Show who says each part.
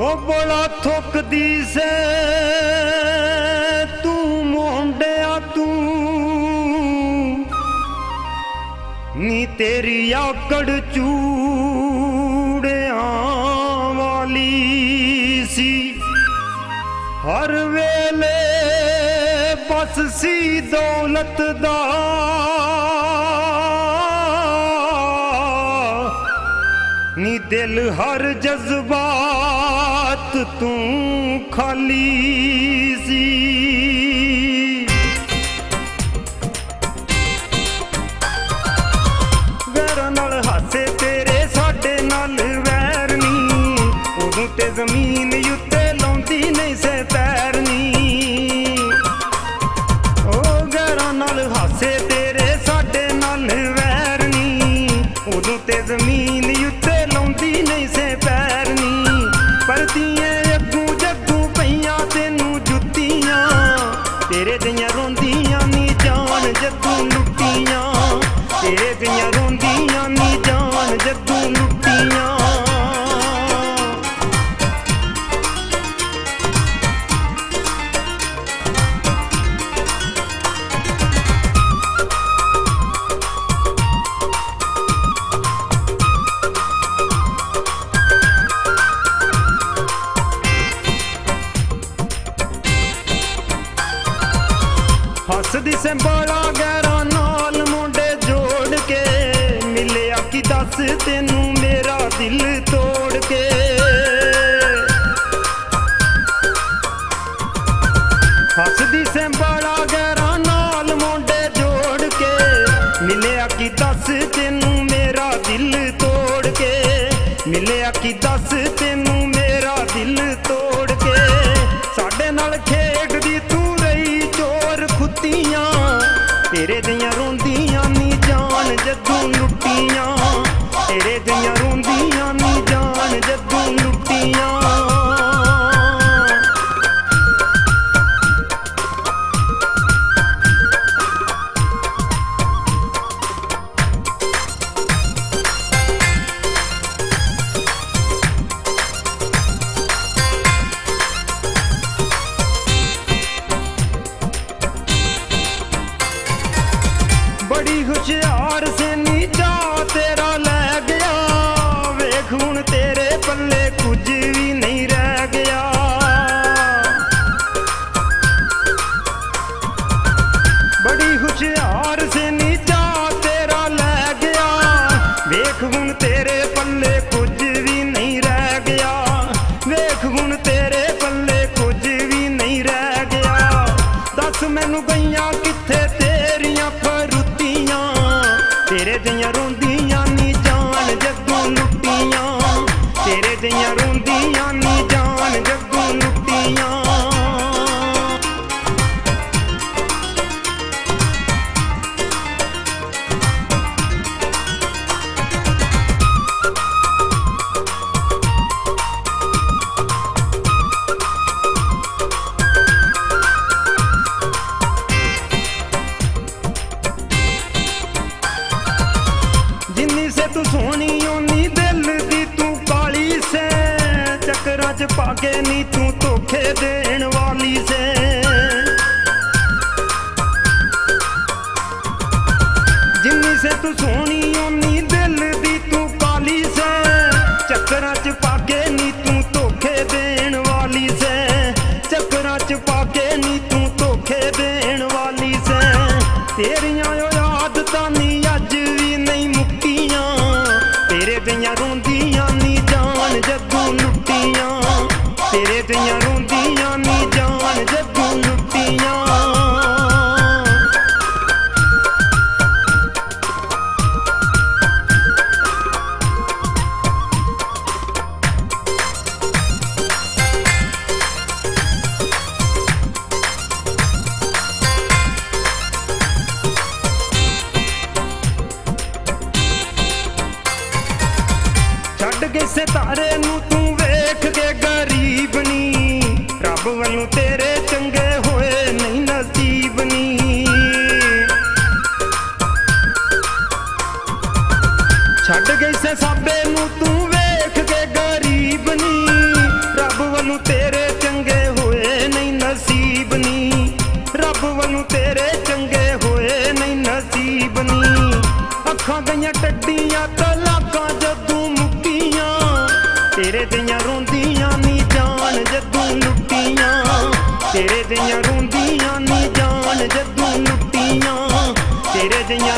Speaker 1: ओ बड़ा थुकदी से तू मुंडिया तू नी तेरी आकड़ चूड़ियां वाली सी हर वेले बस सी दौलत दा नी दिल हर जज्बात तू खाली सी वैरां नाल हासे तेरे साडे नाल वैर नी उदों ते जमीन उत्ते लाउंदी नहीं से पैर नी ओ वैरां नाल हासे तेरे साडे नाल वैर नी उदों ते जमीन नहीं से पैर नी परतियां अग्गू जग्गू पईयां तेनू जुत्तियां तेरे दियां रोंदियां नी जान जद्दू लुट्टियां तेरे दियां रोंदियां नी जान जद्दू लुट्टियां हसदी से बड़ा गहरा नाल मुंडे जोड़ के मिलिया कि दस तेनू मेरा दिल तोड़ के हसदी से बड़ा गहरा नाल मुंडे जोड़ के मिलिया कि दस तेनू मेरा दिल तोड़ के मिलिया कि दस तेनू मेरा दिल तोड़ के साडे नाल खेडदी तू रही चोर खुत्तियां तेरे दियां रोंदियां नी जान जद्दू लुट्टियां तेरे दियां रोंदियां नी जान जद्दू लुट्टियां बड़ी हुशियार से नीचा तेरा लै गया वेख हुण तेरे पल्ले कुछ भी नहीं रह गया बड़ी हुशियार से नीचा तेरा लै गया वेख हुण तेरे पल्ले कुछ भी नहीं रह गया वेख हुण तेरे पल्ले कुछ भी नहीं रह गया दस मैनू गईयां कित्थे तेरियां तेरे दियां रोंदियां नी जान जग्गू लुट्टियां तेरे दियां रोंदियां नी जान जग्गू लुट्टियां तू सोहनी ओनी दिल दी तू काली से चक्करां च पाके नी तू धोखे देण वाली से जिन्नी से तू सोहनी ओनी दिल दी तू काली से चक्करां च पाके नी तू धोखे देण वाली से चक्करां च पाके नी तू धोखे देण वाली से तेरियां आदतां नी अज भी नहीं मुक्तियां तेरे दियां रोंदियां नी जान जग्गू लुट्टियां तेरे दियां रोंदियां नी जान जग्गू लुट्टियां सितारे नू तू वेख के गरीब नी रब वालों तेरे चंगे होए नहीं नसीब नी छड़ गई से साबे नू तू वेख के गरीब नी रब ਕਿੱਥਾਂ ਗਈਆਂ ਟੱਡੀਆਂ ਤਲਾਕਾਂ ਜਦੋਂ ਮੁੱਕੀਆਂ ਤੇਰੇ ਦੀਆਂ ਰੋਂਦੀਆਂ ਨੀ ਜਾਨ ਜਦੋਂ ਲੁੱਟੀਆਂ ਤੇਰੇ ਦੀਆਂ ਰੋਂਦੀਆਂ ਨੀ ਜਾਨ ਜਦੋਂ ਲੁੱਟੀਆਂ ਤੇਰੇ ਦੀਆਂ